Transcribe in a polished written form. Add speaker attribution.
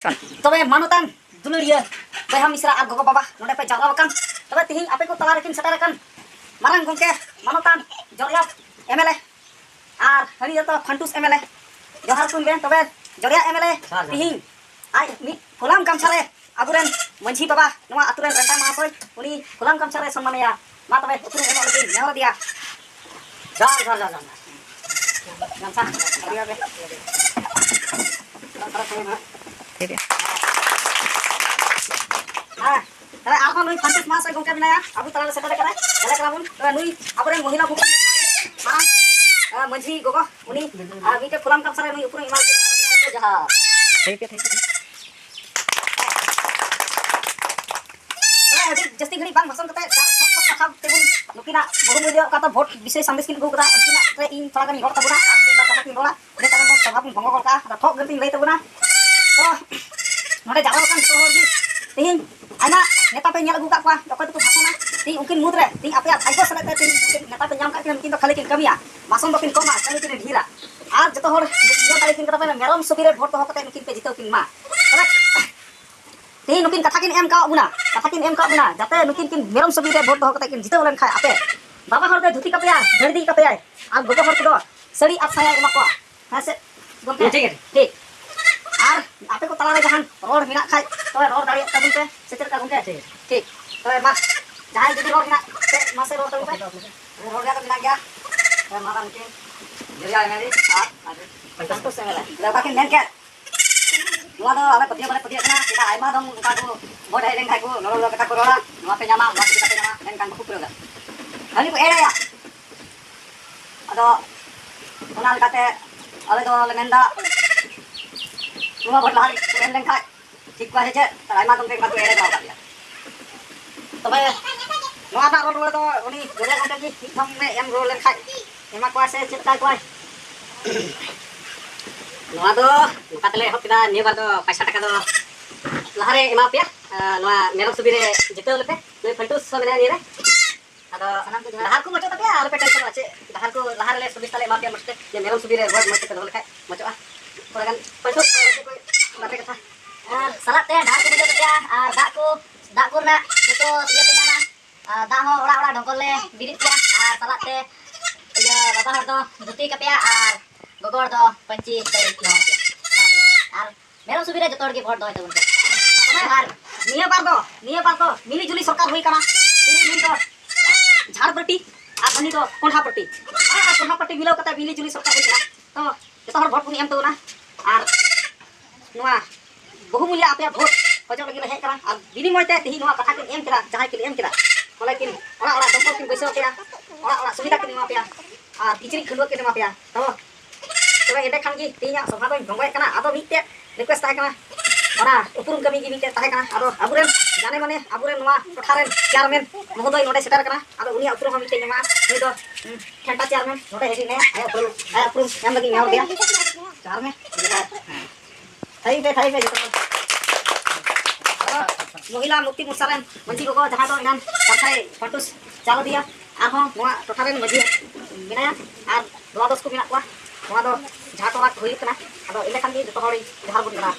Speaker 1: तबे मानोतान दुलुरिया बहा मिश्रा और गगो बाबा नोडे पे जाराव कान तबे तिहिं आपे को तला रेकिन सेटर कान मारांग गंके मानोतान जरिया एमएलए और हरिया तो फंटूस एमएलए जोहार कुन बे तबे जरिया एमएलए तिहिं आई मि फुलाम कामसारे अबुरेन मंझी बाबा नवा अतुरेन रेटा मासोय उनी फुलाम कामसारे सम्मानया मा तबे उतुरेन एमो लगी नेवर दिया जार जार जार जार नमसा हरिया बे ठीक है हां तबे आखो नुई फंटूस मास गंके बिनाया अबु तला सेटर करे चले कराबुन तबे नुई अबुरेन महिला बुक मारांग मंझी गोगो उनी मीटे फुलाम कामसारे नुई उपुरे इमाल के जहा ठीक है जस्ती घड़ी बांग भाषण कते कथा तेबुन नुकिना बहुमूल्य का तो भोट विशेष संदेश किन गुगरा उनकिना रे इन थोड़ा गनी हर तबुना आज कथा किन रोला उदे तबन सभा भंग करका ठोक गंती लई तबुना तो नोडे जाओ kan तो हर जी तिहिं आना नेता पे नेल गुका kwa ओकय तो भाषण ती उनकिन मुद रे ती आपे आइको सले ते नेता पे नाम का किन तो खाली किन कमिया भाषण तो किन कमा खाली किन ढीरा आज जतो हर जो ताली किन कता पे मेरम सुबीरे भोट तो हकते उनकिन पे जितो किन मा ती नुकिन कथा किन एम का बुना जाते नुकिन किन मेरम सभी रे भोट दो कते किन जिते लन खाय आपे बाबा हर दे धुती कपया धरदी कपया आ गोगो हर को सड़ी आ साया एमा को हासे गोके ठीक आर आपे को तला रे जहान रोड मिना खाय तो रोड दाड़ी तबुन पे सेटर का गोके ठीक तो मा जहां जदी रोड मिना से मासे रोड तबुन पे रोड का मिना गया मारा के जरिया एने आ पंचो से मेला लगा के मेन के नुआ दो आले पतिया ना kita आइमा दम का को बोड हेलें खाय को नरो कटा को रोड़ा नुआ पे ᱧᱟᱢᱟ नुआ पे ᱧᱟᱢᱟ den kan ko puroga hali ko era ya ado ona lekate ale do le menda नुआ बोड lahari हेलें खाय ठीक को हेचे आइमा दम पे का को era do ka dia तबे नुआ ना रोड तो उनी गोरे गोटे की ठीक हम में एम रोड लेन खाय एमा को से चिता को नोआ दो नकातले होतिना निबार दो पैसा टका दो लहारे एमा पे नोआ मेरम सुबीरे जितो लेपे नोय फंटूस सो मेना निरे आदो अनम को लहार को मचो तपे आर पे टेंशन आछे लहार को लहार ले सुबिस ताले एमा पे मस्ते जे मेरम सुबीरे रोड मचो के दोले खाय मचोआ थोड़ागान फंटूस को बाते कथा सलाते ढाक को मचो तपे दा को ना जतो ये पे जाना दा हो ओड़ा ओड़ा ढोकले बिरित पे आर सलाते ये बाबा हर दो धुती कपया आर गोगोर दो पंची तरी नो आर मेरम सुबीरे जतोड़ के वोट दो तबन पे आर निया बार दो मिली जुली सरकार होई कना तिनी दिन तो झाड़पट्टी आर बनी तो कोंढापट्टी आर कोंढापट्टी मिलो कता मिली जुली सरकार होई कना तो जतो हर वोट पुनी एम तो ना आर नुआ बहुमूल्य आपे वोट खोजो लगी हे कना आर बिनी मोयते तिही नुआ कथा के एम करा जहां के एम करा बोले कि ओड़ा ओड़ा दंपल किन बैसो पे ओड़ा ओड़ा सुविधा के मा पे आर किचरी खंडो के मा पे तो तबे एडे खान की तीना सभा दो भंगय कना आदो मिते रिक्वेस्ट ताय कना ओना उपुरुम कमी की मिते ताय कना आदो अबुरेन जाने माने अबुरेन नवा टोठारेन चेयरमैन महोदय नोडे सेटर कना आदो उनी उपुरुम मिते नमा नि दो खेंटा चेयरमैन नोडे हेसी ने आय उपुरुम एम लगी नेवर दिया चेयरमैन थाई पे महिला मुक्ति मुसारेन मंजी को जहां दो इनाम कथाय फटुस चालो दिया आहो नवा टोठारेन मजी बिनाया आर द्वादश को बिना को नवा दो जहां तोरा होई कना आदो इले खान की जतो हरी जहार बुन कना